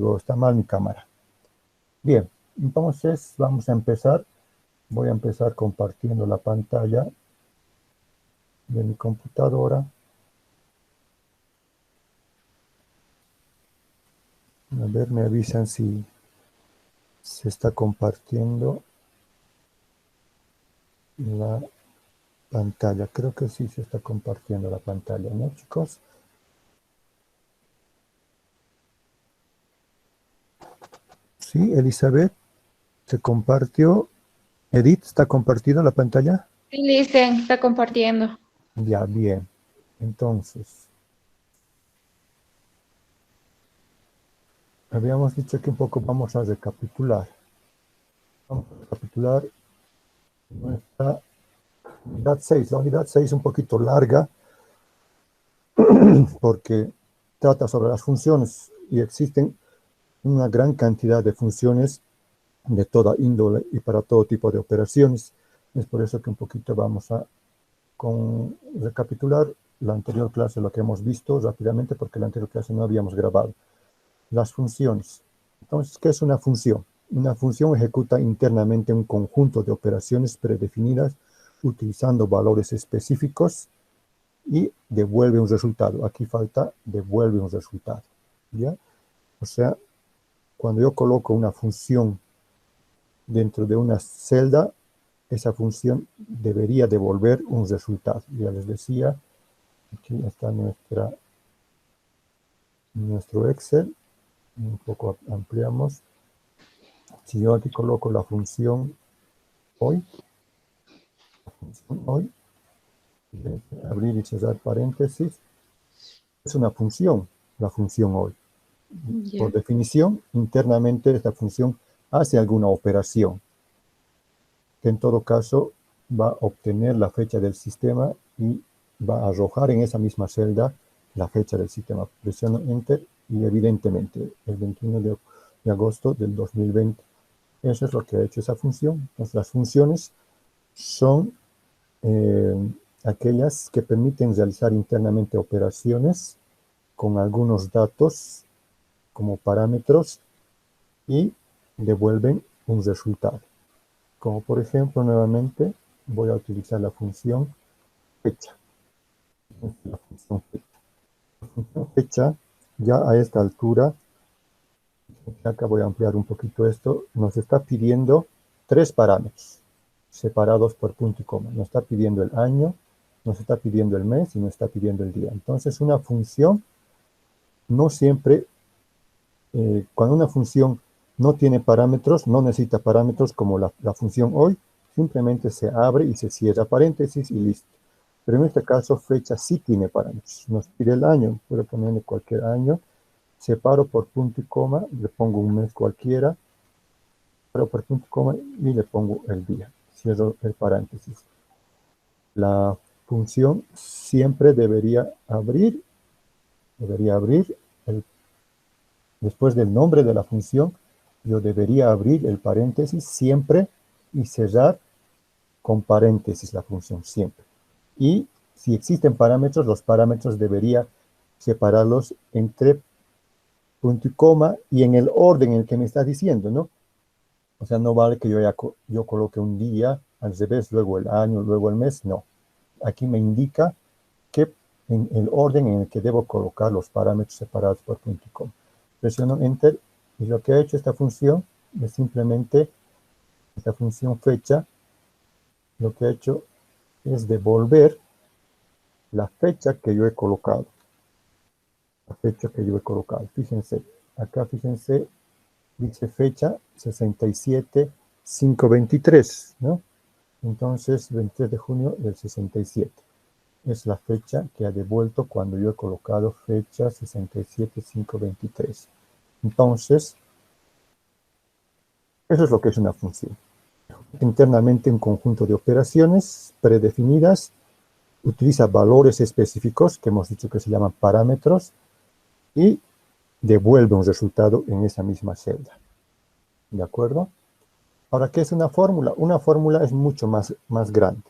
digo, está mal mi cámara. Bien, entonces vamos a empezar. Voy a empezar compartiendo la pantalla de mi computadora. A ver, me avisan si se está compartiendo la pantalla. Creo que sí se está compartiendo la pantalla, ¿no, chicos? Sí, Elizabeth, se compartió. Edith, ¿está compartida la pantalla? Sí, Listen, está compartiendo. Ya, bien. Entonces, habíamos dicho que un poco vamos a recapitular. Vamos a recapitular nuestra unidad 6. La unidad 6 es un poquito larga porque trata sobre las funciones y existen una gran cantidad de funciones de toda índole y para todo tipo de operaciones. Es por eso que un poquito vamos a recapitular la anterior clase, lo que hemos visto rápidamente, porque la anterior clase no habíamos grabado. Las funciones. Entonces, ¿qué es una función? Una función ejecuta internamente un conjunto de operaciones predefinidas utilizando valores específicos y devuelve un resultado. Aquí falta devuelve un resultado, ¿ya? O sea, cuando yo coloco una función dentro de una celda, esa función debería devolver un resultado. Ya les decía, aquí está nuestro Excel. Un poco ampliamos. Si yo aquí coloco la función hoy, abrir y cerrar paréntesis, es una función, la función hoy. Por definición, internamente esta función hace alguna operación, que en todo caso va a obtener la fecha del sistema y va a arrojar en esa misma celda la fecha del sistema. Presiono Enter y evidentemente el 21 de agosto del 2020. Eso es lo que ha hecho esa función. Entonces las funciones son aquellas que permiten realizar internamente operaciones con algunos datos como parámetros y devuelven un resultado. Como por ejemplo, nuevamente voy a utilizar la función fecha. La función fecha, ya a esta altura, acá voy a ampliar un poquito esto, nos está pidiendo tres parámetros separados por punto y coma. Nos está pidiendo el año, nos está pidiendo el mes y nos está pidiendo el día. Entonces una función no siempre, cuando una función no tiene parámetros, no necesita parámetros como la función hoy, simplemente se abre y se cierra paréntesis y listo. Pero en este caso fecha sí tiene parámetros. Nos pide el año, puedo ponerle cualquier año, separo por punto y coma, le pongo un mes cualquiera, separo por punto y coma y le pongo el día. Cierro el paréntesis. La función siempre debería abrir después del nombre de la función, yo debería abrir el paréntesis siempre y cerrar con paréntesis la función siempre. Y si existen parámetros, los parámetros debería separarlos entre punto y coma y en el orden en el que me estás diciendo, ¿no? O sea, no vale que yo coloque un día al revés, luego el año, luego el mes, no. Aquí me indica que en el orden en el que debo colocar los parámetros separados por punto y coma. Presiono Enter y lo que ha hecho esta función es simplemente, esta función fecha, lo que ha hecho es devolver la fecha que yo he colocado. La fecha que yo he colocado. Fíjense, acá fíjense, dice fecha 67-5-23, ¿no? Entonces, 23 de junio del 67. Es la fecha que ha devuelto cuando yo he colocado fecha 67-5-23. Entonces, eso es lo que es una función. Internamente un conjunto de operaciones predefinidas, utiliza valores específicos, que hemos dicho que se llaman parámetros, y devuelve un resultado en esa misma celda. ¿De acuerdo? Ahora, ¿qué es una fórmula? Una fórmula es mucho más grande.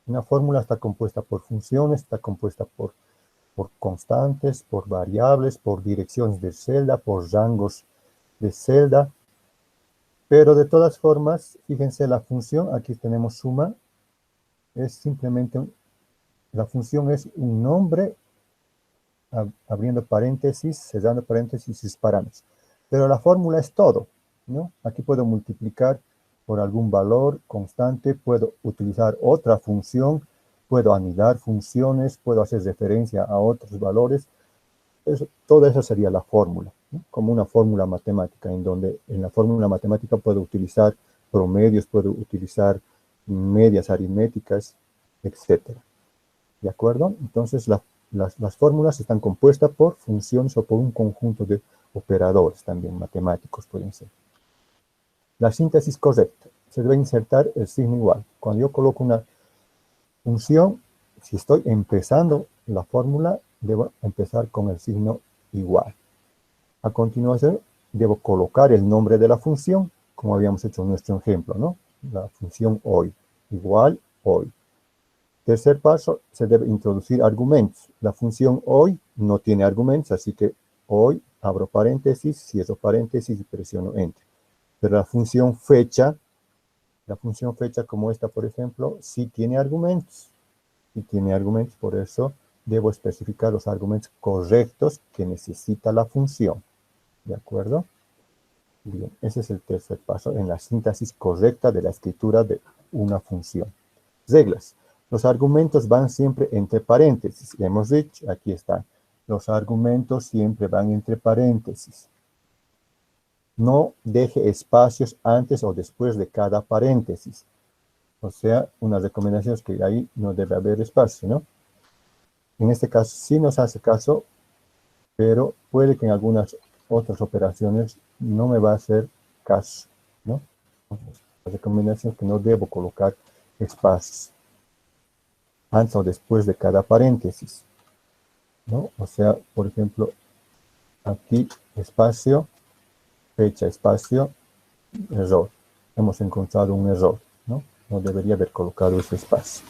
Una fórmula está compuesta por funciones, está compuesta por por constantes, por variables, por direcciones de celda, por rangos de celda. Pero de todas formas, fíjense la función, aquí tenemos suma, es simplemente, la función es un nombre, abriendo paréntesis, cerrando paréntesis y disparamos. Pero la fórmula es todo, ¿no? Aquí puedo multiplicar por algún valor constante, puedo utilizar otra función, puedo anidar funciones, puedo hacer referencia a otros valores. Toda esa sería la fórmula, ¿no? Como una fórmula matemática, en donde en la fórmula matemática puedo utilizar promedios, puedo utilizar medias aritméticas, etcétera. ¿De acuerdo? Entonces, las fórmulas están compuestas por funciones o por un conjunto de operadores, también matemáticos pueden ser. La síntesis correcta. Se debe insertar el signo igual. Cuando yo coloco una función, si estoy empezando la fórmula, debo empezar con el signo igual. A continuación, debo colocar el nombre de la función, como habíamos hecho en nuestro ejemplo, ¿no? La función hoy, igual hoy. Tercer paso, se debe introducir argumentos. La función hoy no tiene argumentos, así que hoy abro paréntesis, cierro paréntesis y presiono Enter. Pero la función fecha como esta, por ejemplo, sí tiene argumentos. Y tiene argumentos, por eso debo especificar los argumentos correctos que necesita la función. ¿De acuerdo? Bien, ese es el tercer paso en la síntesis correcta de la escritura de una función. Reglas. Los argumentos van siempre entre paréntesis. Ya hemos dicho, aquí están. Los argumentos siempre van entre paréntesis. No deje espacios antes o después de cada paréntesis. O sea, una recomendación es que ahí no debe haber espacio, ¿no? En este caso sí nos hace caso, pero puede que en algunas otras operaciones no me va a hacer caso, ¿no? Entonces, la recomendación es que no debo colocar espacios antes o después de cada paréntesis, ¿no? O sea, por ejemplo, aquí espacio, fecha, espacio, error. Hemos encontrado un error, ¿no? No debería haber colocado ese espacio.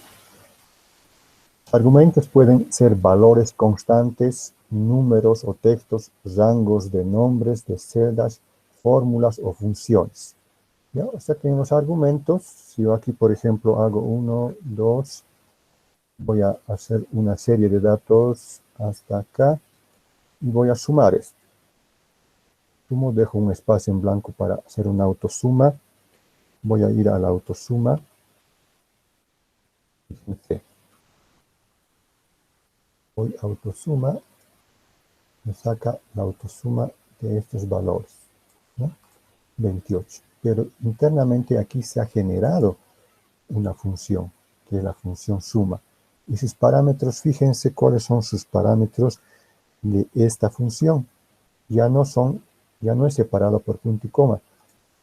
Argumentos pueden ser valores constantes, números o textos, rangos de nombres de celdas, fórmulas o funciones. ¿Ya? O sea que en los argumentos, si yo aquí, por ejemplo, hago 1, 2, voy a hacer una serie de datos hasta acá y voy a sumar esto. Sumo, dejo un espacio en blanco para hacer una autosuma. Voy a ir a la autosuma. Voy a autosuma, me saca la autosuma de estos valores, ¿no? 28. Pero internamente aquí se ha generado una función, que es la función suma. Y sus parámetros, fíjense cuáles son sus parámetros de esta función. Ya no es separado por punto y coma,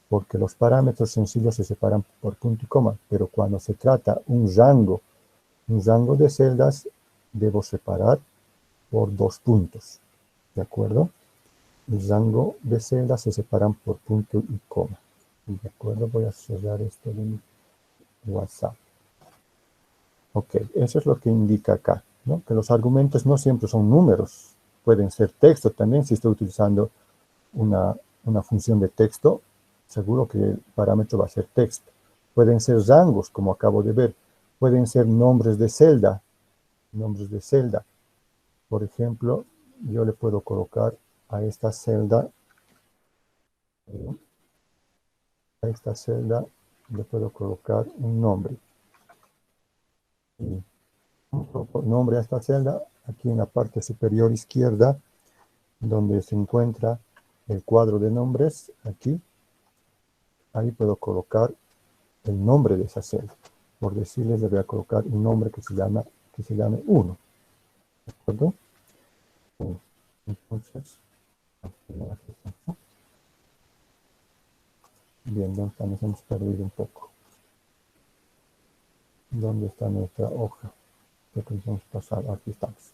porque los parámetros sencillos se separan por punto y coma, pero cuando se trata un rango de celdas, debo separar por 2 puntos, ¿de acuerdo? El rango de celdas se separan por punto y coma. ¿De acuerdo? Voy a cerrar esto de mi WhatsApp. Ok, eso es lo que indica acá, ¿no? Que los argumentos no siempre son números, pueden ser texto también. Si estoy utilizando una función de texto, seguro que el parámetro va a ser texto. Pueden ser rangos, como acabo de ver. Pueden ser nombres de celda. Por ejemplo, yo le puedo colocar a esta celda, le puedo colocar un nombre. Y nombre a esta celda, aquí en la parte superior izquierda, donde se encuentra el cuadro de nombres, aquí, ahí puedo colocar el nombre de esa celda. Por decirles, le voy a colocar un nombre que se llame 1. ¿De acuerdo? Entonces, bien, ¿dónde está? Nos hemos perdido un poco. ¿Dónde está nuestra hoja? Creo que vamos a pasar, aquí estamos.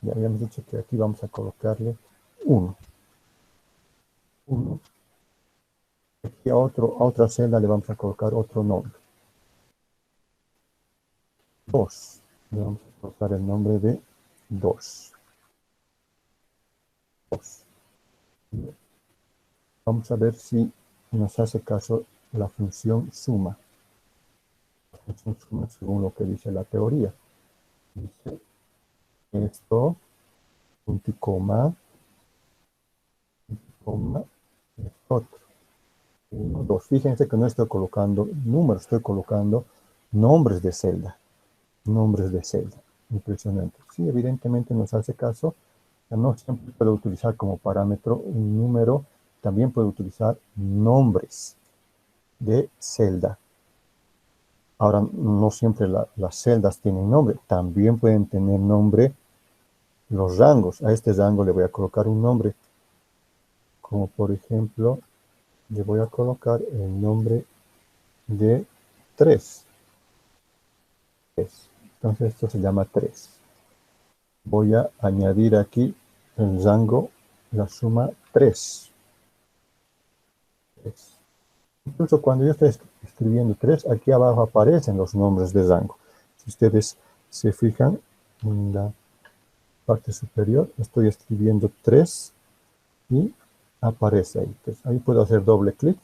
Ya habíamos dicho que aquí vamos a colocarle 1. Aquí a otra celda le vamos a colocar otro nombre. 2. Le vamos a colocar el nombre de 2. 2. Vamos a ver si nos hace caso la función suma. La función suma según lo que dice la teoría. Dice esto, punto y coma, es otro. 1, 2. Fíjense que no estoy colocando números, estoy colocando nombres de celda. Nombres de celda. Impresionante. Sí, evidentemente nos hace caso. No siempre puedo utilizar como parámetro un número, también puedo utilizar nombres de celda. Ahora, no siempre las celdas tienen nombre, también pueden tener nombre los rangos. A este rango le voy a colocar un nombre, como por ejemplo, le voy a colocar el nombre de 3. Entonces esto se llama 3. Voy a añadir aquí el rango, la suma 3. Incluso cuando yo estoy escribiendo 3, aquí abajo aparecen los nombres de rango. Si ustedes se fijan en la parte superior, estoy escribiendo 3 y aparece ahí. Entonces, ahí puedo hacer doble clic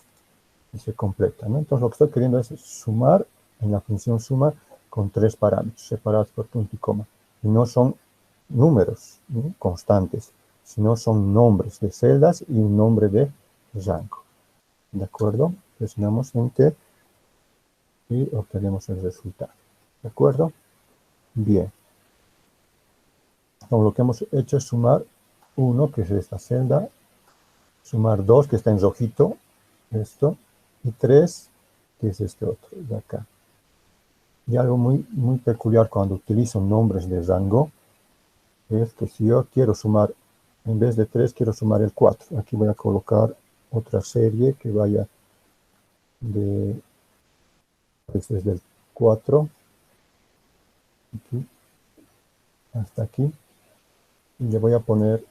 y se completa, ¿no? Entonces lo que estoy queriendo es sumar en la función suma con 3 parámetros separados por punto y coma. Y no son números, ¿no?, constantes, sino son nombres de celdas y un nombre de rango. ¿De acuerdo? Presionamos Enter y obtenemos el resultado. ¿De acuerdo? Bien. Entonces, lo que hemos hecho es sumar 1, que es esta celda, sumar 2, que está en rojito, esto, y 3, que es este otro, de acá. Y algo muy peculiar cuando utilizo nombres de rango es que si yo quiero sumar, en vez de 3, quiero sumar el 4. Aquí voy a colocar otra serie que vaya desde el 4 aquí, hasta aquí. Y le voy a poner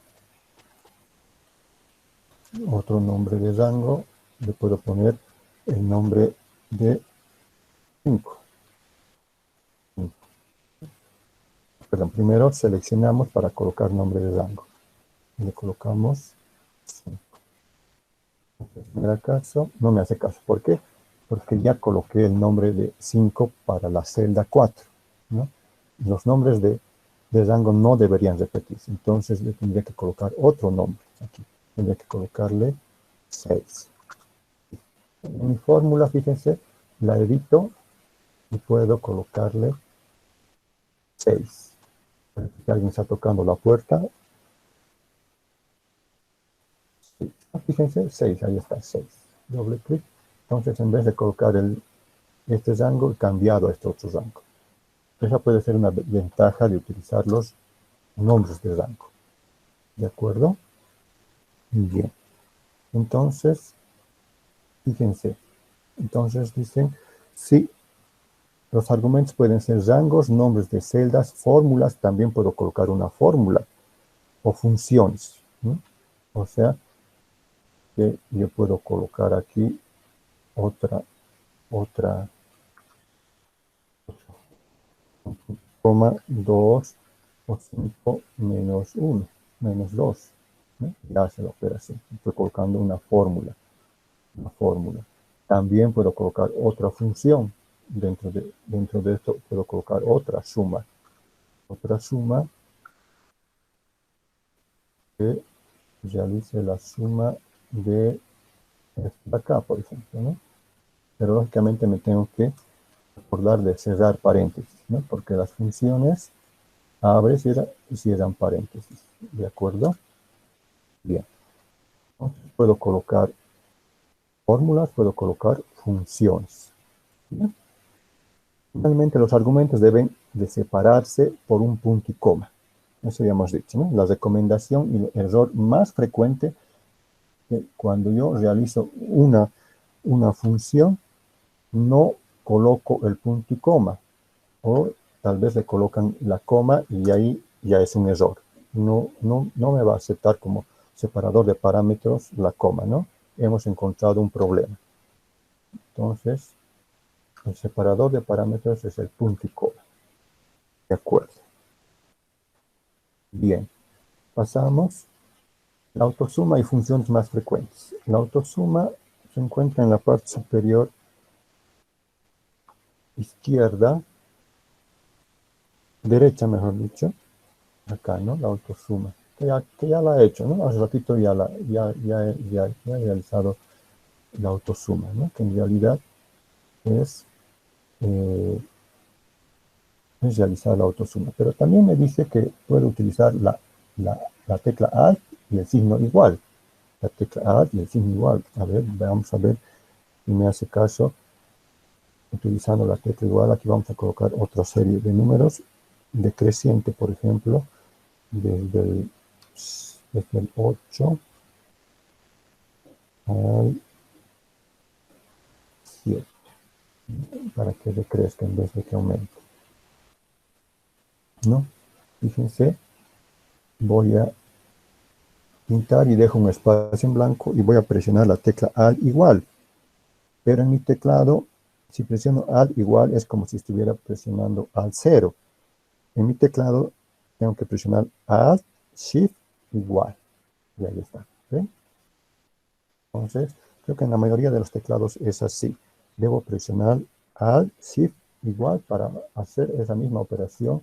otro nombre de rango. Le puedo poner el nombre de 5. Perdón, primero seleccionamos para colocar nombre de rango. Le colocamos 5. En el caso, no me hace caso. ¿Por qué? Porque ya coloqué el nombre de 5 para la celda 4, ¿no? Los nombres de rango no deberían repetirse. Entonces le tendría que colocar otro nombre aquí. Tendría que colocarle 6. En mi fórmula, fíjense, la edito y puedo colocarle 6. Si alguien está tocando la puerta. Sí. Fíjense, 6, ahí está, 6. Doble clic. Entonces, en vez de colocar este rango, he cambiado a este otro rango. Esa puede ser una ventaja de utilizar los nombres de rango. ¿De acuerdo? Bien. Entonces, fíjense. Entonces dicen, sí, los argumentos pueden ser rangos, nombres de celdas, fórmulas. También puedo colocar una fórmula o funciones, ¿no? O sea, que yo puedo colocar aquí otra, coma 2 o 5 menos 1, menos 2. ¿No? Ya hace la operación. Estoy colocando una fórmula. También puedo colocar otra función. Dentro de esto puedo colocar otra suma. Otra suma que realice la suma de acá, por ejemplo, ¿no? Pero lógicamente me tengo que acordar de cerrar paréntesis, ¿no? Porque las funciones abre y cierran paréntesis. ¿De acuerdo? Bien. Entonces puedo colocar fórmulas, puedo colocar funciones. ¿Bien? Finalmente, los argumentos deben de separarse por un punto y coma. Eso ya hemos dicho, ¿no? La recomendación y el error más frecuente que cuando yo realizo una función, no coloco el punto y coma. O tal vez le colocan la coma y ahí ya es un error. No me va a aceptar como separador de parámetros la coma, ¿no? Hemos encontrado un problema. Entonces, el separador de parámetros es el punto y coma. De acuerdo. Bien. Pasamos La autosuma y funciones más frecuentes. La autosuma se encuentra en la parte superior izquierda, derecha mejor dicho, acá, ¿no? La autosuma, que ya la he hecho, ¿no? Hace ratito ya he realizado la autosuma, ¿no? Que en realidad es realizar la autosuma. Pero también me dice que puedo utilizar la tecla Alt y el signo igual. La tecla Alt y el signo igual. A ver, vamos a ver si me hace caso. Utilizando la tecla igual, aquí vamos a colocar otra serie de números decreciente, por ejemplo, desde el 8 al 7, para que decrezca en vez de que aumente, ¿no? Fíjense, voy a pintar y dejo un espacio en blanco y voy a presionar la tecla Alt igual. Pero en mi teclado, si presiono Alt igual, es como si estuviera presionando Alt 0. En mi teclado, tengo que presionar Alt, Shift, igual. Y ahí está. ¿Ven? Entonces, creo que en la mayoría de los teclados es así. Debo presionar Alt, Shift, igual para hacer esa misma operación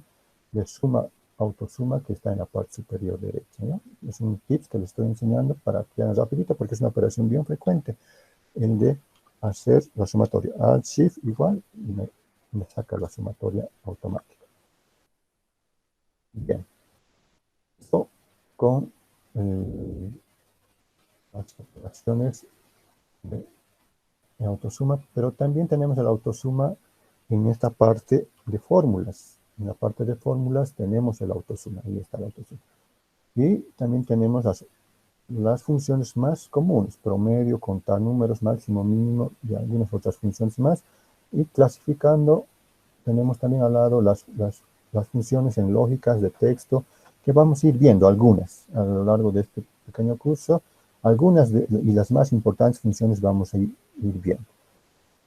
de suma, autosuma que está en la parte superior derecha, ¿no? Es un tips que les estoy enseñando para que hagan rapidito porque es una operación bien frecuente. El de hacer la sumatoria Alt, Shift, igual, y me saca la sumatoria automática. Bien. Esto con las operaciones de autosuma, pero también tenemos el autosuma en esta parte de fórmulas. En la parte de fórmulas tenemos el autosuma, ahí está el autosuma. Y también tenemos las funciones más comunes, promedio, contar números, máximo, mínimo y algunas otras funciones más. Y clasificando, tenemos también al lado las funciones en lógicas de texto, que vamos a ir viendo algunas a lo largo de este pequeño curso. Algunas y las más importantes funciones vamos a ir viendo.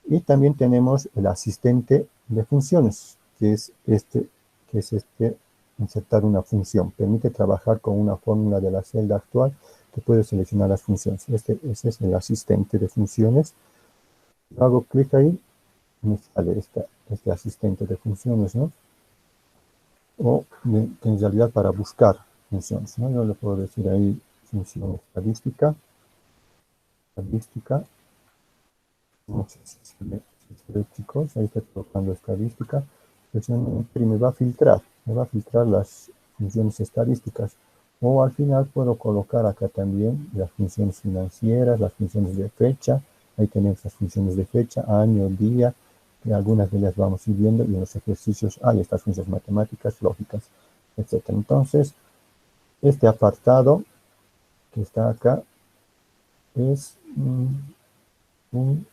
Y también tenemos el asistente de funciones, que es insertar una función. Permite trabajar con una fórmula de la celda actual que puede seleccionar las funciones. Ese es el asistente de funciones. Hago clic ahí, me sale este asistente de funciones, ¿no? O en realidad para buscar funciones, ¿no? Yo le puedo decir ahí función estadística, no sé si se ve, chicos, ahí está colocando estadística, y me va a filtrar las funciones estadísticas, o al final puedo colocar acá también las funciones financieras, las funciones de fecha, ahí tenemos las funciones de fecha, año, día, y algunas de ellas vamos a ir viendo, y en los ejercicios hay estas funciones matemáticas, lógicas, etc. Entonces, este apartado que está acá es un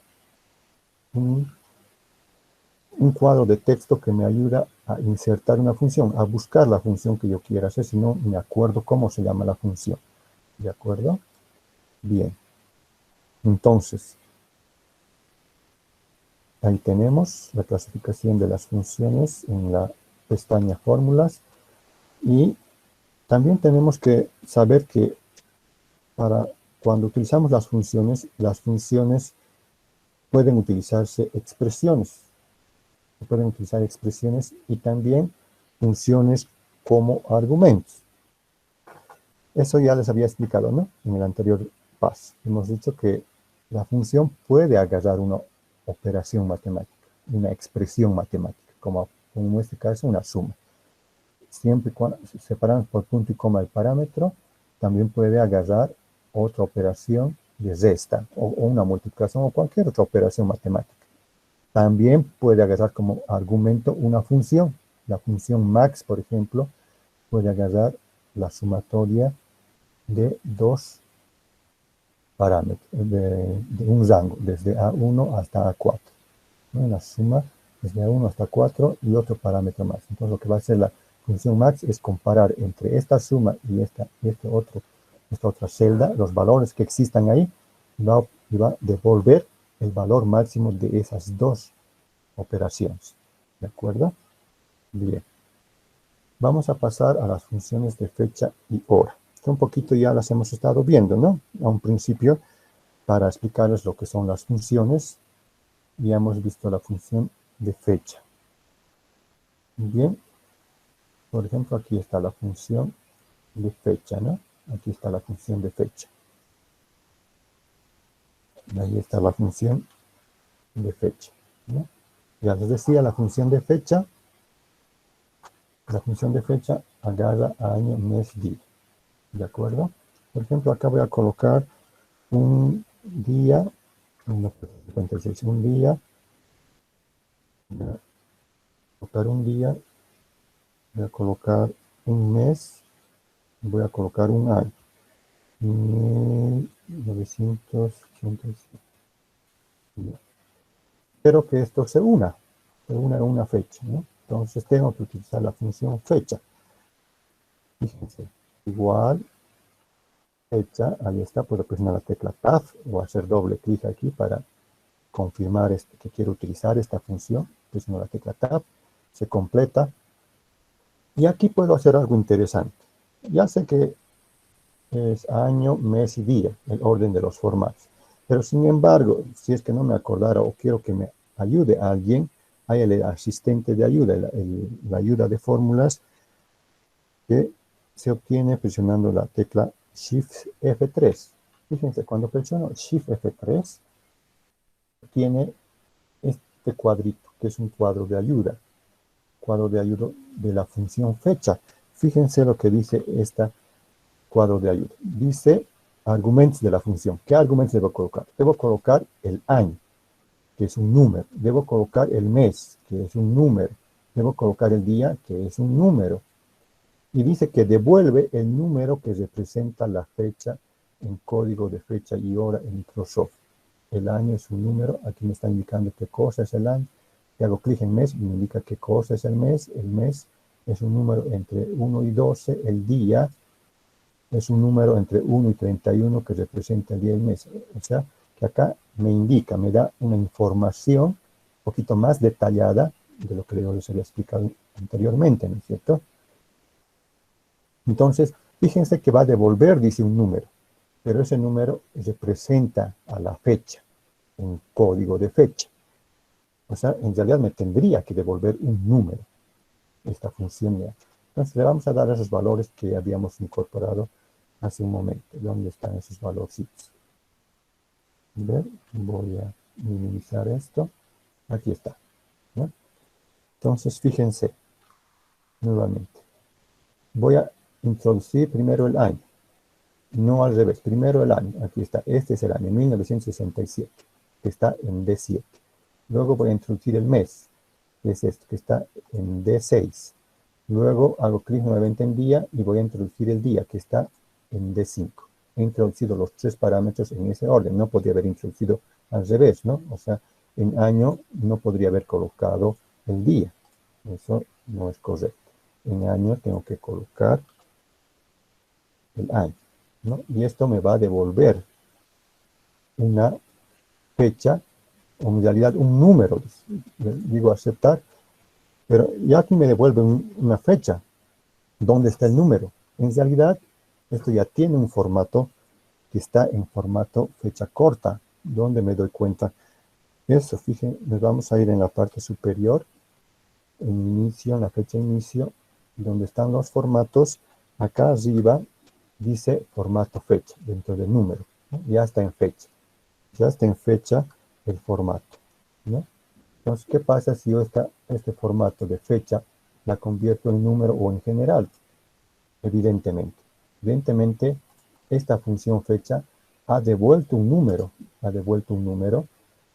cuadro de texto que me ayuda a insertar una función, a buscar la función que yo quiera hacer, si no me acuerdo cómo se llama la función. ¿De acuerdo? Bien. Entonces, ahí tenemos la clasificación de las funciones en la pestaña fórmulas. Y también tenemos que saber que para cuando utilizamos las funciones pueden utilizarse expresiones. Pueden utilizar expresiones y también funciones como argumentos. Eso ya les había explicado, ¿no? En el anterior paso. Hemos dicho que la función puede agarrar una operación matemática, una expresión matemática, como en este caso una suma. Siempre cuando separamos por punto y coma el parámetro, también puede agarrar otra operación de resta o una multiplicación o cualquier otra operación matemática. También puede agarrar como argumento una función. La función max, por ejemplo, puede agarrar la sumatoria de dos parámetros, de un rango, desde A1 hasta A4. ¿No? La suma desde A1 hasta 4 y otro parámetro más. Entonces lo que va a hacer la función max es comparar entre esta suma y esta otra celda, los valores que existan ahí, y va a devolver el valor máximo de esas dos operaciones. ¿De acuerdo? Bien. Vamos a pasar a las funciones de fecha y hora. que un poquito ya las hemos estado viendo, ¿no? A un principio, para explicarles lo que son las funciones, ya hemos visto la función de fecha. Bien, por ejemplo, aquí está la función de fecha, ¿no? Aquí está la función de fecha. Ahí está la función de fecha, ¿no? Ya les decía, la función de fecha agarra año, mes, día. ¿De acuerdo? Por ejemplo, acá voy a colocar un día, no, 56, un día, voy a colocar un día, voy a colocar un mes, voy a colocar un año. 1987. Espero que esto se una en una fecha, ¿no? Entonces tengo que utilizar la función fecha. Fíjense, igual fecha, ahí está, puedo presionar la tecla Tab o hacer doble clic aquí para confirmar que quiero utilizar esta función. Presiono la tecla Tab, se completa. Y aquí puedo hacer algo interesante. Ya sé que es año, mes y día, el orden de los formatos. Pero sin embargo, si es que no me acordara o quiero que me ayude a alguien, hay el asistente de ayuda, la ayuda de fórmulas que se obtiene presionando la tecla Shift F3. Fíjense, cuando presiono Shift F3, tiene este cuadrito, que es un cuadro de ayuda de la función fecha. Fíjense lo que dice esta cuadro de ayuda. Dice argumentos de la función. ¿Qué argumentos debo colocar? Debo colocar el año, que es un número. Debo colocar el mes, que es un número. Debo colocar el día, que es un número. Y dice que devuelve el número que representa la fecha en código de fecha y hora en Microsoft. El año es un número. Aquí me está indicando qué cosa es el año. Y hago clic en mes y me indica qué cosa es el mes. El mes es un número entre 1 y 12. El día es un número entre 1 y 31 que representa el día y el mes. O sea, que acá me indica, me da una información un poquito más detallada de lo que yo les había explicado anteriormente, ¿no es cierto? Entonces, fíjense que va a devolver, dice un número, pero ese número representa a la fecha, un código de fecha. O sea, en realidad me tendría que devolver un número, esta función ya. Entonces, le vamos a dar esos valores que habíamos incorporado hace un momento. ¿Dónde están esos valorcitos? ¿Ver? Voy a minimizar esto. Aquí está, ¿no? Entonces, fíjense, nuevamente. Voy a introducir primero el año. No al revés, primero el año. Aquí está, este es el año, 1967, que está en D7. Luego voy a introducir el mes, que es este, que está en D6. Luego hago clic nuevamente en día y voy a introducir el día, que está en D5. He introducido los tres parámetros en ese orden. No podría haber introducido al revés, ¿no? O sea, en año no podría haber colocado el día. Eso no es correcto. En año tengo que colocar el año, ¿no? Y esto me va a devolver una fecha, o en realidad un número. Digo aceptar, pero ya aquí me devuelve una fecha. ¿Dónde está el número? En realidad, esto ya tiene un formato que está en formato fecha corta, donde me doy cuenta. Eso, fíjense, nos vamos a ir en la parte superior, en inicio, en la fecha inicio, donde están los formatos. Acá arriba dice formato fecha, dentro del número, ¿no? Ya está en fecha el formato, ¿no? Entonces, ¿qué pasa si yo este formato de fecha la convierto en número o en general? Evidentemente, esta función fecha ha devuelto un número,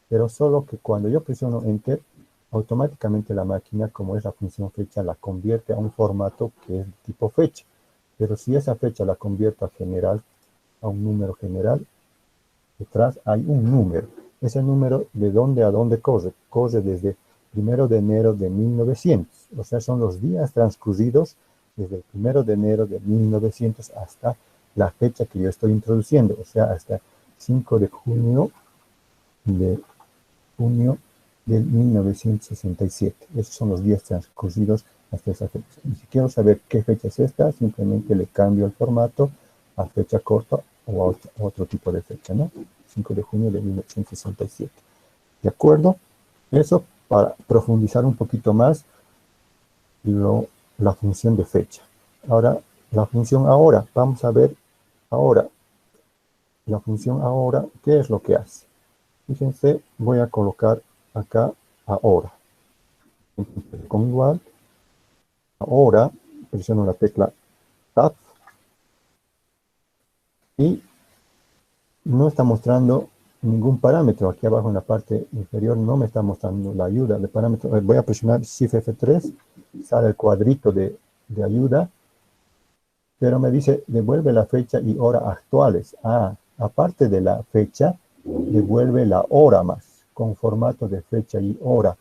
pero solo que cuando yo presiono Enter, automáticamente la máquina, como es la función fecha, la convierte a un formato que es de tipo fecha. Pero si esa fecha la convierto a un número general, detrás hay un número. Ese número, ¿de dónde a dónde corre? Corre desde 1 de enero de 1900. O sea, son los días transcurridos desde el 1 de enero de 1900 hasta la fecha que yo estoy introduciendo. O sea, hasta 5 de junio del 1967. Esos son los días transcurridos hasta esa fecha. Y si quiero saber qué fecha es esta, simplemente le cambio el formato a fecha corta o a otro tipo de fecha, ¿no? 5 de junio de 1967. ¿De acuerdo? Eso para profundizar un poquito más la función de fecha. Ahora, la función ahora. Vamos a ver ahora. La función ahora, ¿qué es lo que hace? Fíjense, voy a colocar acá ahora. Con igual, ahora, presiono la tecla Tab y no está mostrando ningún parámetro. Aquí abajo en la parte inferior no me está mostrando la ayuda de parámetro. Voy a presionar Shift F3, sale el cuadrito de ayuda, pero me dice devuelve la fecha y hora actuales. Aparte de la fecha, devuelve la hora más, con formato de fecha y hora.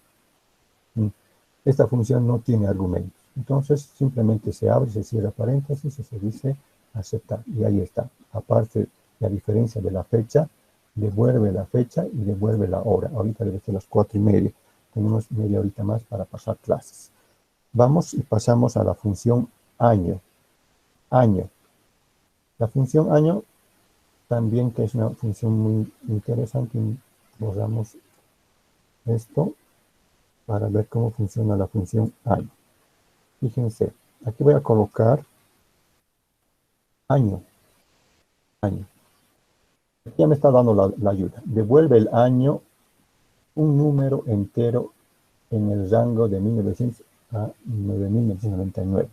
Esta función no tiene argumentos. Entonces simplemente se abre, se cierra paréntesis y se dice aceptar. Y ahí está. Aparte, la diferencia de la fecha, devuelve la fecha y devuelve la hora. Ahorita debe ser las 4:30. Tenemos media horita más para pasar clases. Vamos y pasamos a la función año. Año. La función año también, que es una función muy interesante. Borramos esto para ver cómo funciona la función año. Fíjense, aquí voy a colocar año. Año. Aquí ya me está dando la ayuda. Devuelve el año, un número entero en el rango de 1900 a 1999.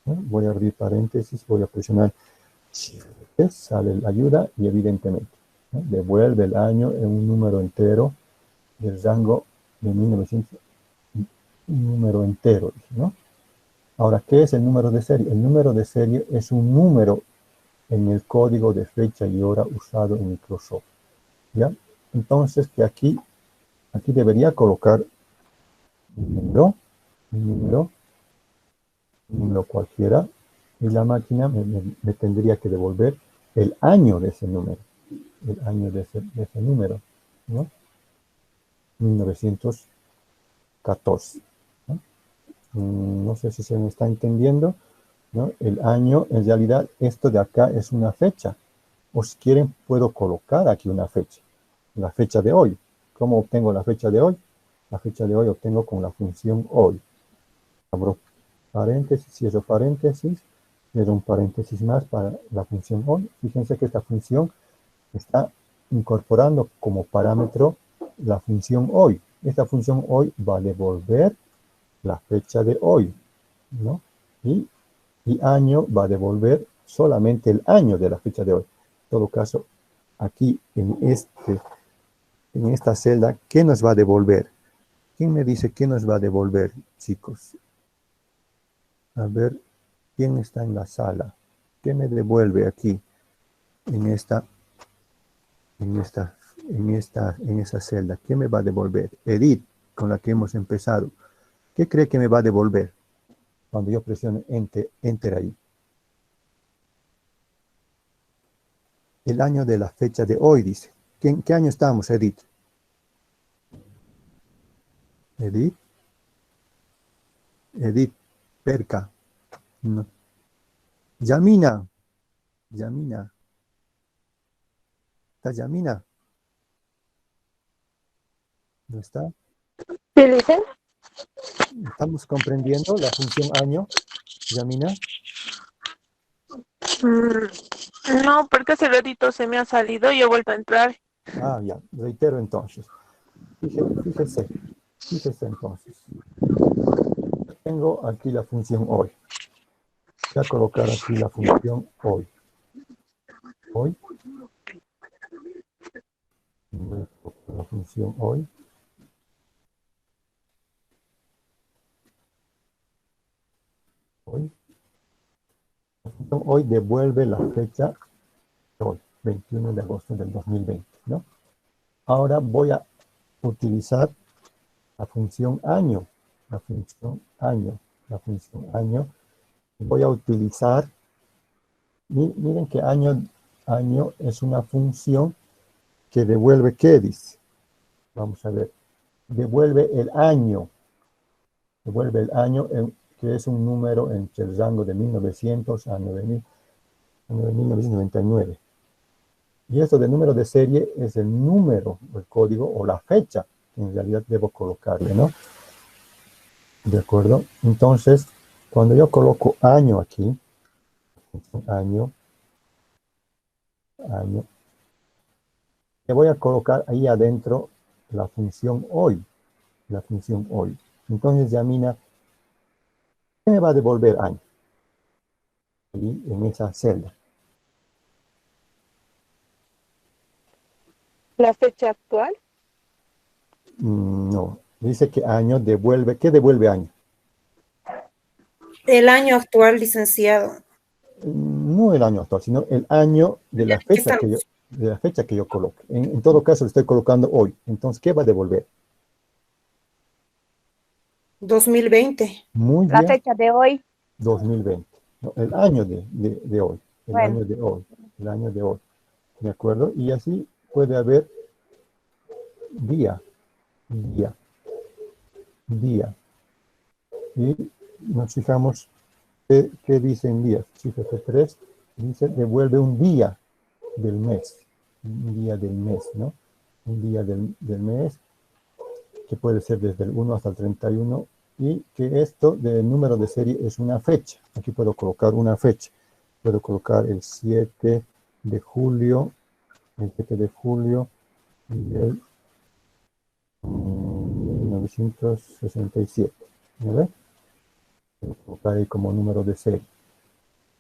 Voy a abrir paréntesis, voy a presionar Shift, sale la ayuda y evidentemente devuelve el año en un número entero del rango de 1900, un número entero, ¿no? Ahora, ¿qué es el número de serie? El número de serie es un número en el código de fecha y hora usado en Microsoft, ¿ya? Entonces, que aquí debería colocar un número cualquiera, y la máquina me tendría que devolver el año de ese número, el año de ese número, ¿no? 1914, ¿no? No sé si se me está entendiendo, ¿no? El año, en realidad, esto de acá es una fecha. O si quieren, puedo colocar aquí una fecha. La fecha de hoy. ¿Cómo obtengo la fecha de hoy? La fecha de hoy obtengo con la función hoy. Abro paréntesis, cierro paréntesis, cierro un paréntesis más para la función hoy. Fíjense que esta función está incorporando como parámetro la función hoy. Esta función hoy va a devolver la fecha de hoy, ¿no? Y año va a devolver solamente el año de la fecha de hoy. En todo caso, aquí en esta celda, ¿qué nos va a devolver? ¿Quién me dice qué nos va a devolver, chicos? A ver, ¿quién está en la sala? ¿Qué me devuelve aquí en esa celda? ¿Qué me va a devolver? Edit, con la que hemos empezado. ¿Qué cree que me va a devolver cuando yo presione Enter ahí? El año de la fecha de hoy, dice. ¿Qué año estamos, Edith? Edith, Perca. No. Yamina. ¿Está Yamina? ¿No está? ¿Sí, dicen? ¿Estamos comprendiendo la función año, Yamina? No, porque ese redito se me ha salido y he vuelto a entrar. Ya, reitero entonces. Fíjese entonces. Tengo aquí la función hoy. Voy a colocar aquí la función hoy. Voy a colocar la función hoy. La función hoy devuelve la fecha de hoy, 21 de agosto del 2020, ¿no? Ahora voy a utilizar la función año. Voy a utilizar, miren que año es una función que devuelve, ¿qué dice? Vamos a ver, devuelve el año, que es un número entre el rango de 1900 a 9000. año de 1999. Y esto de número de serie es el número, el código o la fecha que en realidad debo colocarle, ¿no? ¿De acuerdo? Entonces, cuando yo coloco año aquí, año, año, le voy a colocar ahí adentro la función hoy, la función hoy. Entonces, Yamina, ¿qué me va a devolver año? Ahí en esa celda. La fecha actual. No, dice que año devuelve, ¿qué devuelve año? El año actual, licenciado. No el año actual, sino el año de la Aquí fecha estamos. que yo coloque. En todo caso, le estoy colocando hoy. Entonces, ¿qué va a devolver? 2020. Muy La bien, fecha de hoy, 2020. No, el año de hoy. El bueno, año de hoy. El año de hoy. ¿De acuerdo? Y así puede haber día, día, día. Y nos fijamos qué dice en días. Cifra F3 dice devuelve un día del mes. Un día del mes, ¿no? Un día del mes, que puede ser desde el 1 hasta el 31, y que esto del número de serie es una fecha. Aquí puedo colocar una fecha. Puedo colocar el 7 de julio, el 7 de julio del 1967. ¿Vale? Puedo colocar ahí como número de serie.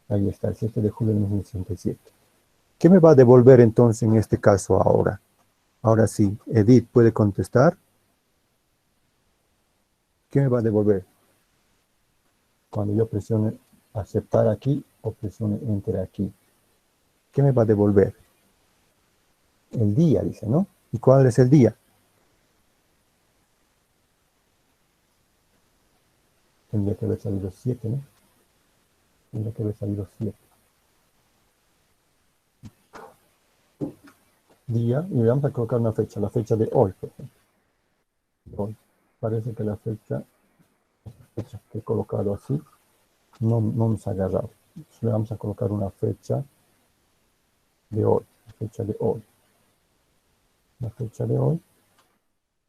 Ahí está, el 7 de julio de 1967. ¿Qué me va a devolver entonces en este caso ahora? Ahora sí, Edith puede contestar. ¿Qué me va a devolver? Cuando yo presione aceptar aquí o presione enter aquí. ¿Qué me va a devolver? El día, dice, ¿no? ¿Y cuál es el día? Tendría que haber salido 7, ¿no? Tendría que haber salido 7. Día, y vamos a colocar una fecha, la fecha de hoy, por ejemplo. Hoy. Parece que la fecha que he colocado así no nos ha agarrado. Entonces le vamos a colocar una fecha de hoy, la fecha de hoy. La fecha de hoy,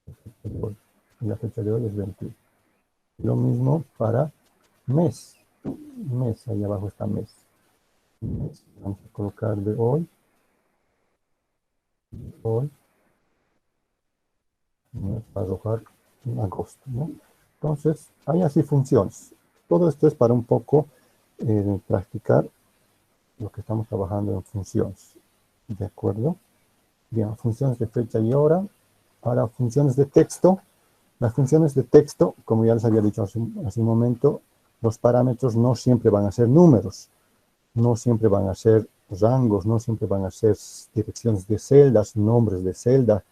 la fecha de hoy. Y la fecha de hoy es 21. Lo mismo para mes. Mes, ahí abajo está mes. Mes. Vamos a colocar de hoy. Hoy. Nos va a arrojar en agosto, ¿no? Entonces, hay así funciones. Todo esto es para un poco practicar lo que estamos trabajando en funciones. ¿De acuerdo? Bien, funciones de fecha y hora. Ahora, funciones de texto. Las funciones de texto, como ya les había dicho hace un momento, los parámetros no siempre van a ser números, no siempre van a ser rangos, no siempre van a ser direcciones de celdas, nombres de celda,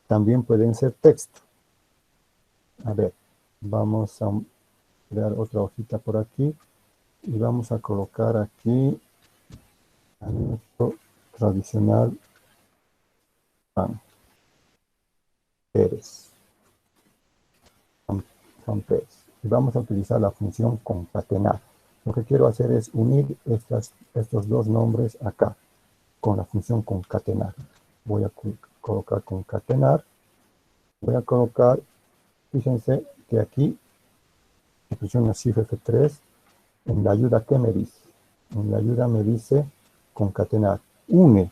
también pueden ser texto. A ver, vamos a crear otra hojita por aquí y vamos a colocar aquí a nuestro tradicional Juan Pérez. Juan Pérez. Y vamos a utilizar la función concatenar. Lo que quiero hacer es unir estos dos nombres acá con la función concatenar. Voy a colocar concatenar. Voy a colocar, fíjense que aquí, presiono la cifra F3, en la ayuda, ¿qué me dice? En la ayuda me dice concatenar. Une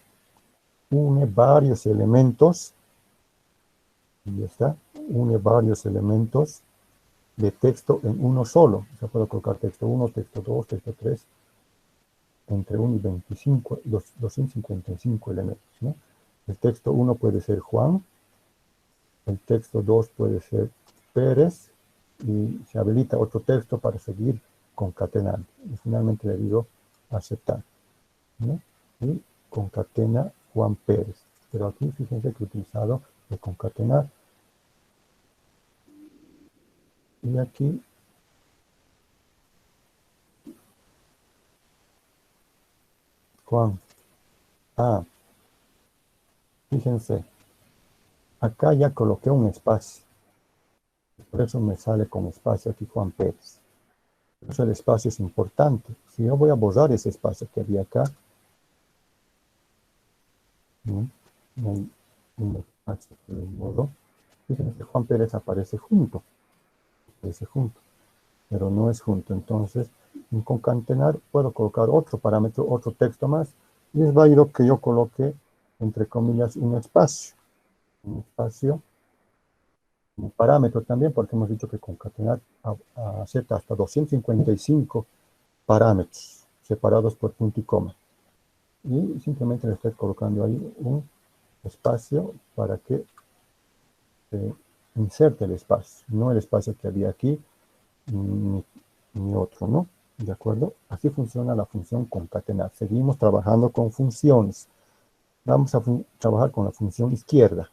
varios elementos. Y está. Une varios elementos de texto en uno solo. O sea, puedo colocar texto 1, texto 2, texto 3, entre 1 y 25, 255 elementos, ¿no? El texto 1 puede ser Juan, el texto 2 puede ser Pérez, y se habilita otro texto para seguir concatenando. Y finalmente le digo aceptar, ¿no? Y concatena Juan Pérez. Pero aquí fíjense que he utilizado el concatenar. Y aquí Juan. Fíjense, acá ya coloqué un espacio. Por eso me sale con espacio aquí Juan Pérez. Por eso el espacio es importante. Si yo voy a borrar ese espacio que había acá, ¿no? No hay un espacio de modo. Fíjense, Juan Pérez aparece junto, pero no es junto. Entonces, en concatenar puedo colocar otro parámetro, otro texto más, y es válido que yo coloque, entre comillas, un espacio un parámetro también, porque hemos dicho que concatenar acepta hasta 255 parámetros separados por punto y coma. Y simplemente le estoy colocando ahí un espacio para que se inserte el espacio, no el espacio que había aquí, ni otro, ¿no? ¿De acuerdo? Así funciona la función concatenar. Seguimos trabajando con funciones. Vamos a trabajar con la función izquierda.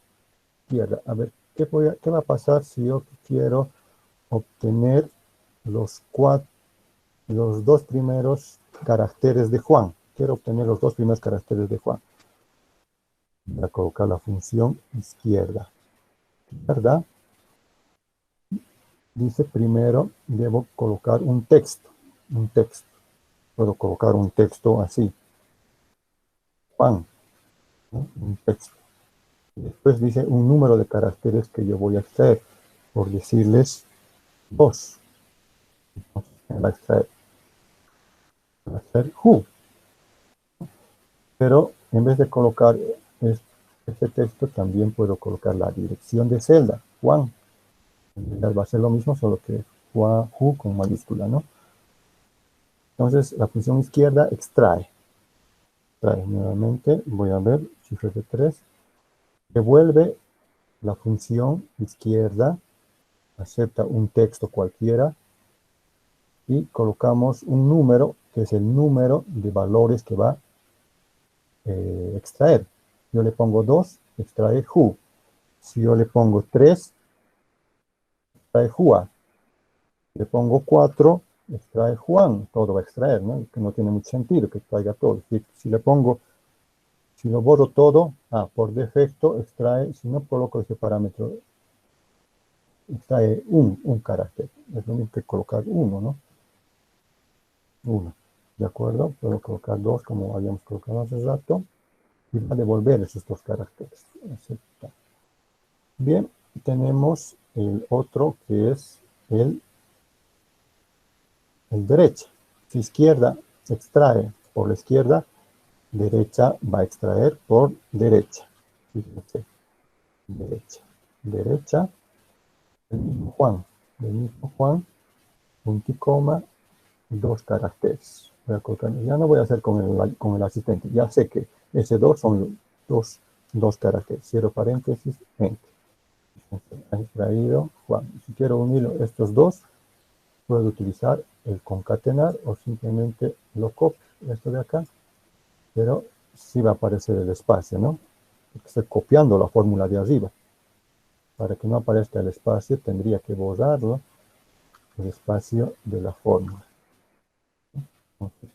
A ver, ¿qué va a pasar si yo quiero obtener los dos primeros caracteres de Juan? Quiero obtener los dos primeros caracteres de Juan. Voy a colocar la función izquierda. ¿Verdad? Dice primero, debo colocar un texto. Puedo colocar un texto así. Juan, ¿no? Un texto. Después dice un número de caracteres que yo voy a extraer, por decirles 2. Entonces, me va a extraer who. Pero en vez de colocar este texto, también puedo colocar la dirección de celda, Juan. Va a ser lo mismo, solo que Juan, who con mayúscula, ¿no? Entonces, la función izquierda extrae. Nuevamente, voy a ver, cifras de 3. Devuelve la función izquierda, acepta un texto cualquiera, y colocamos un número, que es el número de valores que va a extraer. Yo le pongo 2, extrae who. Si yo le pongo 3, extrae Juan. Si le pongo 4, extrae Juan. Todo va a extraer, ¿no? Que no tiene mucho sentido que traiga todo. Si lo borro todo, por defecto extrae, si no coloco ese parámetro, extrae un carácter. Es lo mismo que colocar 1, ¿no? 1. ¿De acuerdo? Puedo colocar 2 como habíamos colocado hace rato. Y va a devolver esos dos caracteres. Aceptar. Bien, tenemos el otro que es el derecha. Si izquierda extrae por la izquierda, derecha va a extraer por derecha. Fíjense, derecha, el mismo Juan, punto y coma, 2 caracteres. Voy a colocar, ya no voy a hacer con el asistente, ya sé que ese 2 son dos caracteres. Cierro paréntesis, enter. Ha extraído Juan. Si quiero unir estos dos, puedo utilizar el concatenar o simplemente lo copio, esto de acá, pero sí va a aparecer el espacio, ¿no? Porque estoy copiando la fórmula de arriba. Para que no aparezca el espacio, tendría que borrarlo, el espacio de la fórmula. Entonces,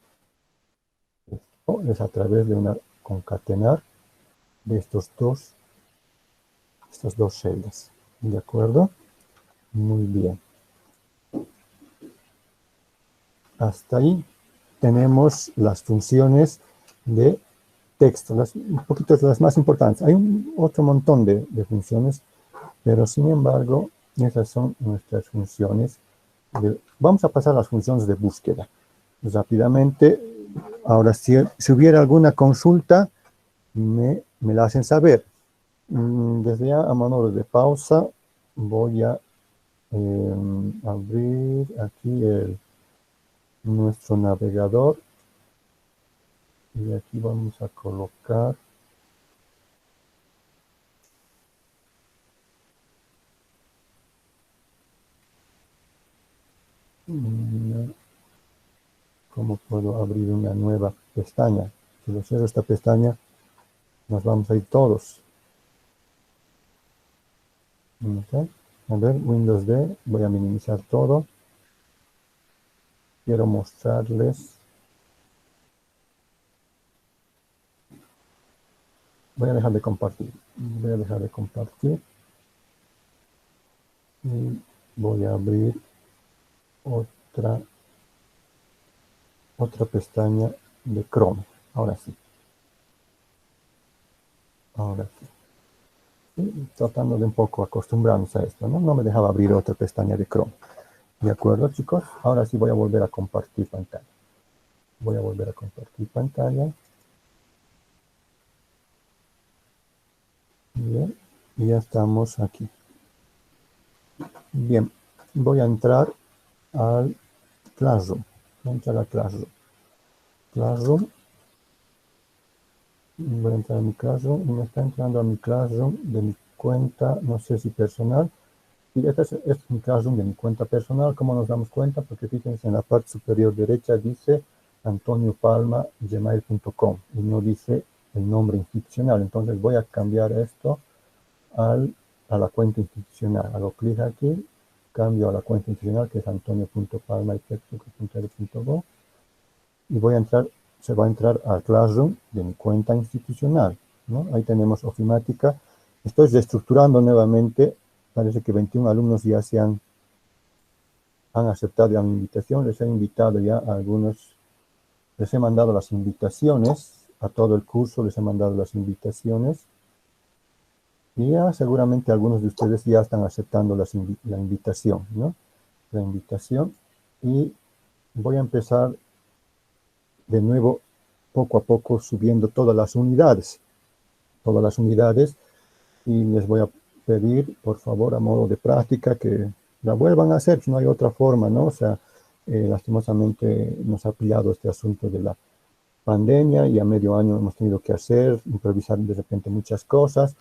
esto es a través de una concatenar de estas dos celdas. ¿De acuerdo? Muy bien. Hasta ahí tenemos las funciones de texto, un poquito las más importantes. Hay otro montón de funciones, pero sin embargo, esas son nuestras funciones. Vamos a pasar a las funciones de búsqueda. Rápidamente, ahora si hubiera alguna consulta, me la hacen saber. Desde ya, a manera de pausa, voy a abrir aquí nuestro navegador. Y aquí vamos a colocar ¿cómo puedo abrir una nueva pestaña? Si lo cierro esta pestaña, nos vamos a ir todos. Okay. A ver, Windows D, voy a minimizar todo. Quiero mostrarles. Voy a dejar de compartir. Y voy a abrir otra pestaña de Chrome. Ahora sí. Ahora sí. Y tratando de un poco acostumbrarnos a esto, ¿no? No me dejaba abrir otra pestaña de Chrome. ¿De acuerdo, chicos? Ahora sí voy a volver a compartir pantalla. Voy a volver a compartir pantalla. Bien, y ya estamos aquí. Bien, voy a entrar al Classroom. Voy a entrar al Classroom. Classroom. Voy a entrar a mi Classroom y me está entrando a mi Classroom de mi cuenta, no sé si personal. Y este es mi Classroom de mi cuenta personal. ¿Cómo nos damos cuenta? Porque fíjense en la parte superior derecha dice antoniopalma@gmail.com y no dice el nombre institucional. Entonces voy a cambiar esto a la cuenta institucional. Hago clic aquí, cambio a la cuenta institucional que es antonio.palma.go y voy a entrar, se va a entrar al Classroom de mi cuenta institucional, ¿no? Ahí tenemos ofimática. Estoy reestructurando nuevamente. Parece que 21 alumnos ya han aceptado ya mi invitación. Les he invitado ya a algunos, les he mandado las invitaciones a todo el curso, les he mandado las invitaciones. Y ya seguramente algunos de ustedes ya están aceptando la invitación, ¿no? La invitación. Y voy a empezar de nuevo, poco a poco, subiendo todas las unidades. Y les voy a pedir, por favor, a modo de práctica, que la vuelvan a hacer, no hay otra forma, ¿no? O sea, lastimosamente nos ha pillado este asunto de la pandemia y a medio año hemos tenido que improvisar de repente muchas cosas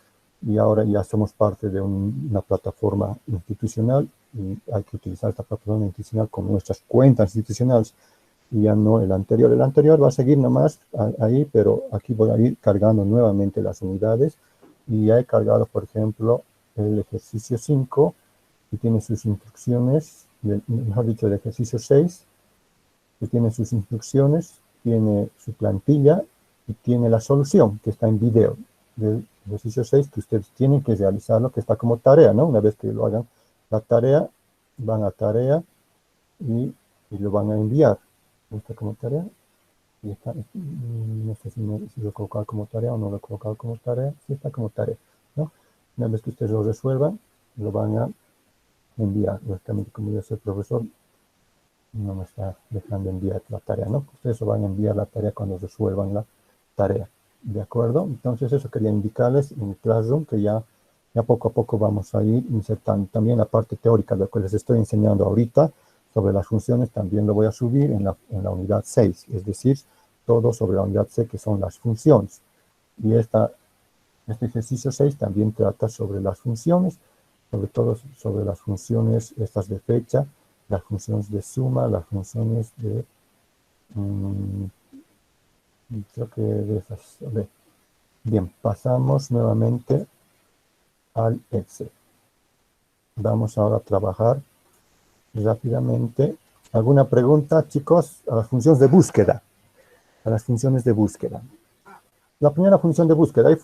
y ahora ya somos parte de una plataforma institucional y hay que utilizar esta plataforma institucional con nuestras cuentas institucionales y ya no el anterior. El anterior va a seguir nomás ahí, pero aquí voy a ir cargando nuevamente las unidades y ya he cargado, por ejemplo, el ejercicio 5 que tiene sus instrucciones, mejor dicho, el ejercicio 6 que tiene sus instrucciones, tiene su plantilla y tiene la solución que está en video del ejercicio 6 que ustedes tienen que realizarlo, que está como tarea, ¿no? Una vez que lo hagan la tarea, van a tarea y lo van a enviar. Está como tarea y está, no sé si lo he colocado como tarea o no lo he colocado como tarea. Sí está como tarea, ¿no? Una vez que ustedes lo resuelvan, lo van a enviar. Lógicamente, como yo soy profesor, no me está dejando enviar la tarea, ¿no? Ustedes lo van a enviar la tarea cuando resuelvan la tarea, ¿de acuerdo? Entonces eso quería indicarles en el Classroom que ya poco a poco vamos a ir insertando también la parte teórica, lo que les estoy enseñando ahorita sobre las funciones, también lo voy a subir en la unidad 6, es decir, todo sobre la unidad C que son las funciones. Y este ejercicio 6 también trata sobre las funciones, sobre todo sobre las funciones estas de fecha, las funciones de suma, las funciones de... creo que de esas... Bien, pasamos nuevamente al Excel. Vamos ahora a trabajar rápidamente. ¿Alguna pregunta, chicos? A las funciones de búsqueda. A las funciones de búsqueda. La primera función de búsqueda,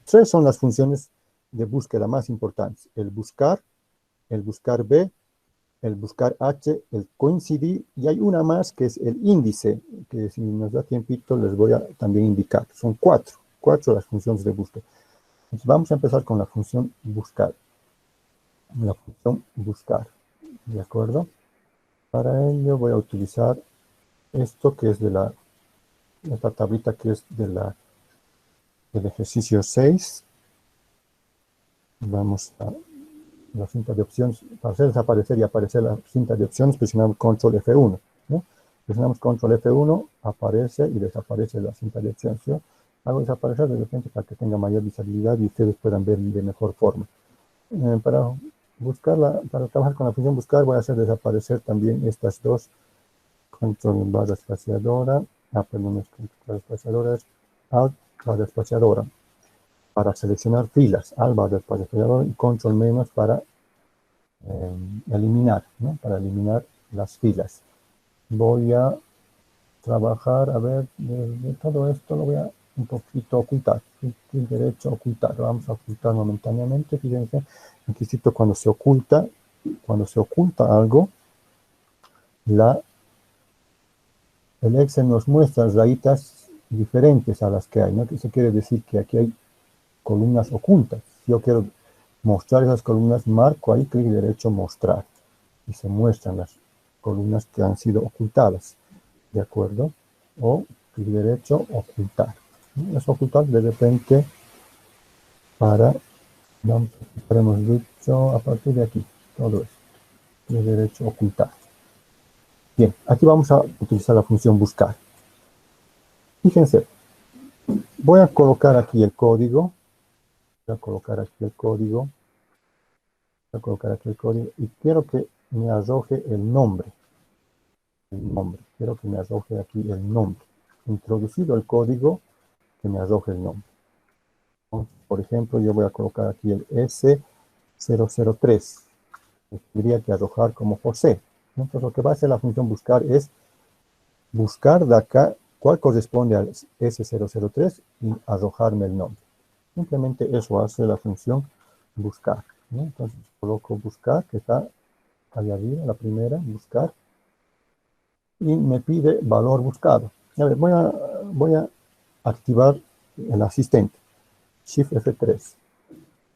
tres son las funciones de búsqueda más importantes. El buscar B, el buscar H, el coincidir, y hay una más que es el índice, que si nos da tiempito les voy a también indicar. Son cuatro las funciones de búsqueda. Entonces vamos a empezar con la función buscar. La función buscar, ¿de acuerdo? Para ello voy a utilizar esto que es esta tablita que es del ejercicio 6. Vamos a la cinta de opciones, para hacer desaparecer y aparecer la cinta de opciones, presionamos control F1, ¿no? Presionamos control F1, aparece y desaparece la cinta de opciones, ¿sí? Hago desaparecer de repente para que tenga mayor visibilidad y ustedes puedan ver de mejor forma. Para trabajar con la función buscar voy a hacer desaparecer también estas dos, control barra espaciadora, perdón, barra espaciadora es alt barra espaciadora. Para seleccionar filas, alt barra espaciadora y control menos para eliminar, ¿no? Para eliminar las filas. Voy a trabajar, a ver, de todo esto lo voy a un poquito ocultar. Clic derecho, ocultar. Lo vamos a ocultar momentáneamente. Fíjense, aquí cuando se oculta algo, el Excel nos muestra rayitas diferentes a las que hay, ¿no? Eso quiere decir que aquí hay columnas ocultas. Si yo quiero mostrar esas columnas, marco ahí, clic derecho, mostrar. Y se muestran las columnas que han sido ocultadas. ¿De acuerdo? O clic derecho, ocultar. Es ocultar de repente para, hemos dicho, a partir de aquí, todo esto. Clic derecho, ocultar. Bien, aquí vamos a utilizar la función buscar. Fíjense, voy a colocar aquí el código. Voy a colocar aquí el código. Voy a colocar aquí el código y quiero que me arroje el nombre. Quiero que me arroje aquí el nombre. Introducido el código, que me arroje el nombre. Por ejemplo, yo voy a colocar aquí el S003. Tendría que arrojar como José. Entonces, lo que va a hacer la función buscar es buscar de acá cuál corresponde al S003 y arrojarme el nombre. Simplemente eso hace la función buscar, ¿no? Entonces, coloco buscar, que está allá arriba, la primera, buscar. Y me pide valor buscado. A ver, voy a activar el asistente. Shift F3.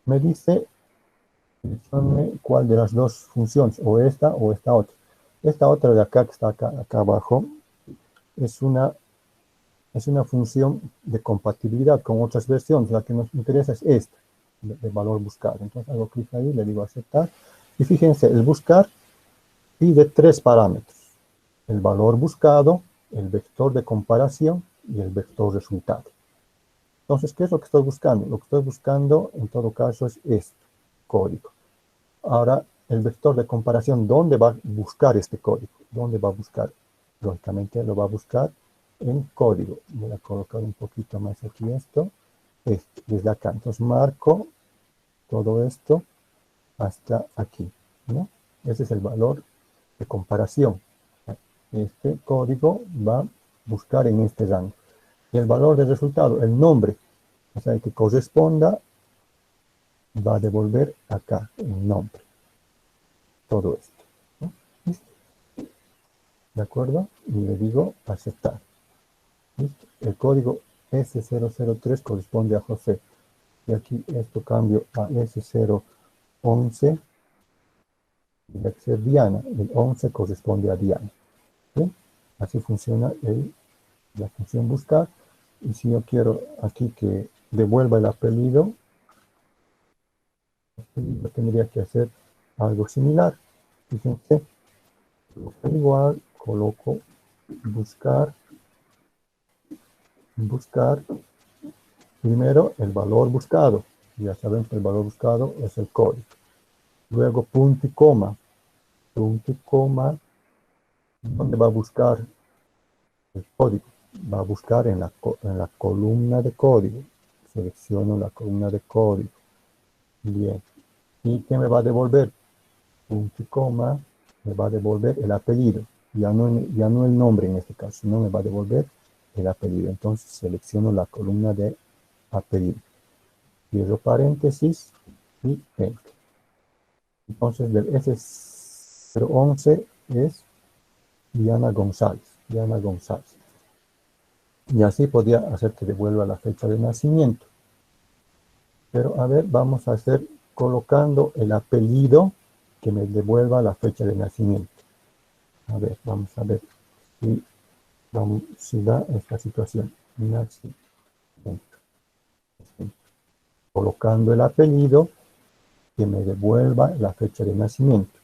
Me dice cuál de las dos funciones, o esta otra. Esta otra de acá, que está acá abajo, es una función de compatibilidad con otras versiones. La que nos interesa es esta, de valor buscado. Entonces hago clic ahí, le digo aceptar. Y fíjense, el buscar pide 3 parámetros. El valor buscado, el vector de comparación y el vector resultado. Entonces, ¿qué es lo que estoy buscando? Lo que estoy buscando, en todo caso, es este código. Ahora, el vector de comparación, ¿dónde va a buscar este código? ¿Dónde va a buscar? Lógicamente, lo va a buscar en código. Voy a colocar un poquito más aquí esto. Desde acá. Entonces, marco todo esto hasta aquí, ¿no? Ese es el valor de comparación. Este código va a buscar en este rango. Y el valor de resultado, el nombre, o sea, el que corresponda, va a devolver acá el nombre. Todo esto, ¿no? ¿Listo? ¿De acuerdo? Y le digo aceptar. ¿Listo? El código S003 corresponde a José. Y aquí esto cambio a S011. Tiene que ser Diana. El 11 corresponde a Diana. ¿Sí? Así funciona la función buscar. Y si yo quiero aquí que devuelva el apellido, yo tendría que hacer algo similar. Fíjense, igual, coloco buscar, primero el valor buscado. Ya sabemos que el valor buscado es el código. Luego punto y coma. ¿Dónde va a buscar el código? Va a buscar en la columna de código. Selecciono la columna de código. Bien. ¿Y qué me va a devolver? Punto y coma, me va a devolver el apellido. Ya no el nombre en este caso, sino me va a devolver el apellido. Entonces selecciono la columna de apellido. Cierro paréntesis y enter. Entonces del S011 es Diana González. Y así podría hacer que devuelva la fecha de nacimiento. Pero a ver, vamos a hacer colocando el apellido que me devuelva la fecha de nacimiento. A ver, vamos a ver si da esta situación. Nacimiento. Colocando el apellido que me devuelva la fecha de nacimiento.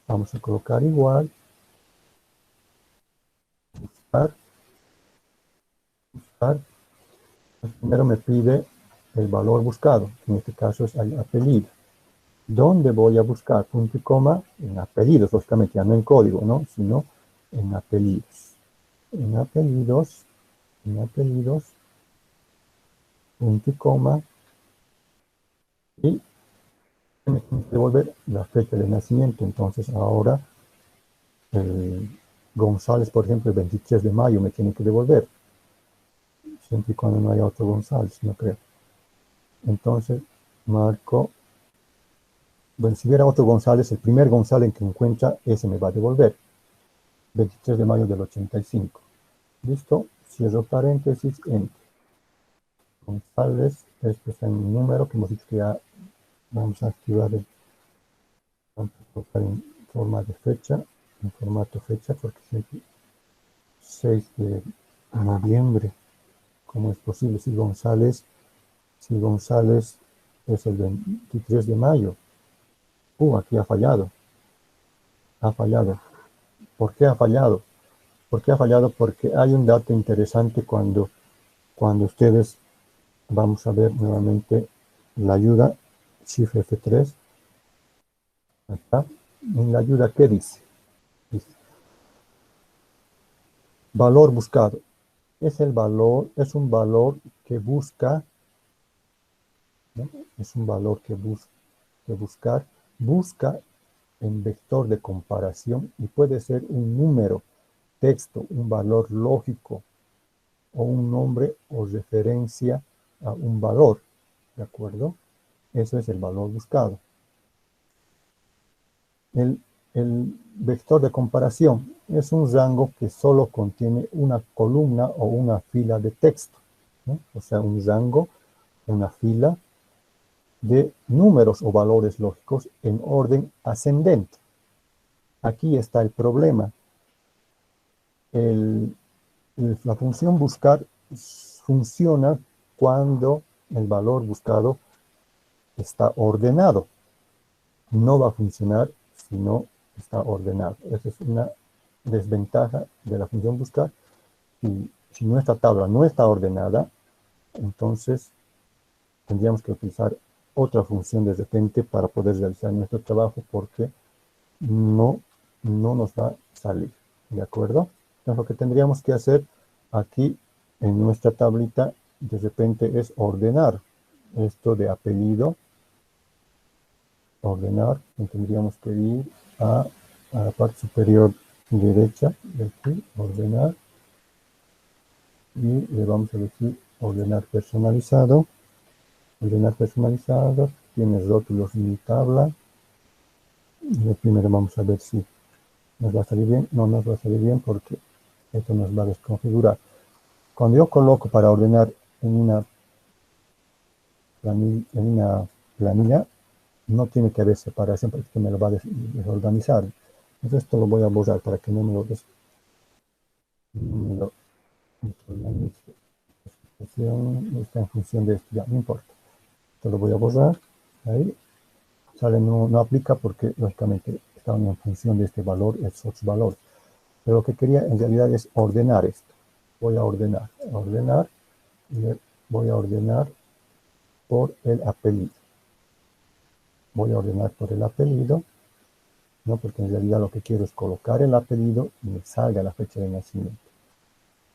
Vamos a colocar igual. Buscar. Primero me pide el valor buscado, que en este caso es el apellido. ¿Dónde voy a buscar? Punto y coma en apellidos, lógicamente, ya no en código, ¿no? Sino en apellidos. En apellidos, punto y coma, y me tiene que devolver la fecha de nacimiento. Entonces ahora González, por ejemplo, el 23 de mayo me tiene que devolver. Siempre y cuando no haya otro González, no creo. Entonces marco. Bueno, si hubiera otro González, el primer González que encuentra, ese me va a devolver. 23 de mayo del 85. ¿Listo? Cierro paréntesis, enter. González, esto está en número, que hemos dicho que ya vamos a activar vamos a colocar en forma de fecha, en formato fecha, porque siempre 6 de noviembre, ¿cómo es posible? Si González es el 23 de mayo. Aquí ha fallado. Ha fallado. ¿Por qué ha fallado? ¿Por qué ha fallado? Porque hay un dato interesante cuando ustedes, vamos a ver nuevamente la ayuda, cifra F3. Acá, en la ayuda, ¿qué dice? Dice, valor buscado. Es un valor que busca, ¿no? Es un valor que busca en vector de comparación y puede ser un número, texto, un valor lógico o un nombre o referencia a un valor, ¿de acuerdo? Eso es el valor buscado. El vector de comparación es un rango que solo contiene una columna o una fila de texto, ¿no? O sea, un rango, una fila de números o valores lógicos en orden ascendente. Aquí está el problema. La función buscar funciona cuando el valor buscado está ordenado. No va a funcionar si no está ordenado. Esa es una desventaja de la función buscar. Y si nuestra tabla no está ordenada, entonces tendríamos que utilizar otra función de repente para poder realizar nuestro trabajo, porque no nos va a salir. ¿De acuerdo? Entonces lo que tendríamos que hacer aquí en nuestra tablita de repente es ordenar esto de apellido. Ordenar, tendríamos que ir a la parte superior derecha de aquí, ordenar, y le vamos a decir ordenar personalizado. Ordenar personalizado, tiene rótulos en mi tabla. Y primero vamos a ver si nos va a salir bien. No nos va a salir bien porque esto nos va a desconfigurar. Cuando yo coloco para ordenar en una planilla, no tiene que haber separación porque me lo va a desorganizar. Entonces esto lo voy a borrar para que no me lo desorganice. Está en función de esto, ya no importa. Esto lo voy a borrar. Ahí sale, no aplica porque lógicamente estaban en función de este valor, esos valores. Pero lo que quería en realidad es ordenar esto. Voy a ordenar, y voy a ordenar por el apellido. Voy a ordenar por el apellido, ¿no? Porque en realidad lo que quiero es colocar el apellido y me salga la fecha de nacimiento.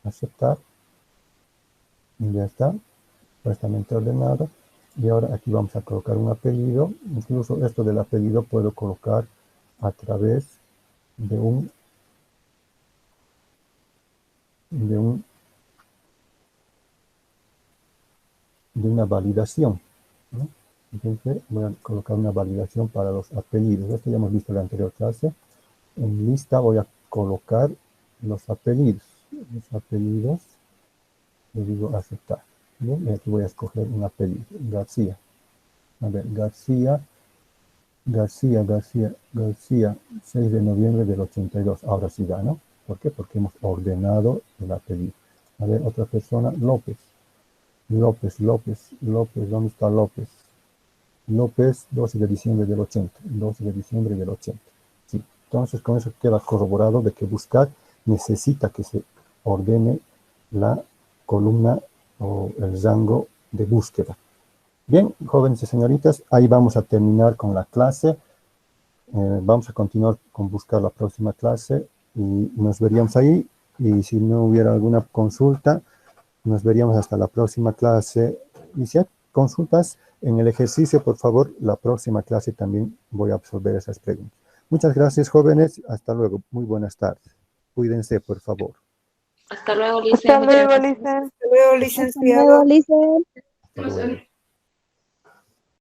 Aceptar. Y ya está, perfectamente ordenado. Y ahora aquí vamos a colocar un apellido. Incluso esto del apellido puedo colocar a través de una validación, ¿no? Entonces voy a colocar una validación para los apellidos. Esto ya hemos visto en la anterior clase. En lista voy a colocar los apellidos. Los apellidos, le digo aceptar. Bien, y aquí voy a escoger un apellido, García. A ver, García, 6 de noviembre del 82. Ahora sí da, ¿no? ¿Por qué? Porque hemos ordenado el apellido. A ver, otra persona, López. López, ¿dónde está López? López, 12 de diciembre del 80. 12 de diciembre del 80. Sí, entonces con eso queda corroborado de que buscar necesita que se ordene la columna o el rango de búsqueda. Bien, jóvenes y señoritas, ahí vamos a terminar con la clase. Vamos a continuar con buscar la próxima clase y nos veríamos ahí. Y si no hubiera alguna consulta, nos veríamos hasta la próxima clase. Y si hay consultas en el ejercicio, por favor, la próxima clase también voy a absorber esas preguntas. Muchas gracias, jóvenes. Hasta luego. Muy buenas tardes. Cuídense, por favor. Hasta luego, Hasta Licen. Muchas luego, gracias. Licen. Hasta luego, Hasta licenciado. luego, Lizeth. Hasta luego.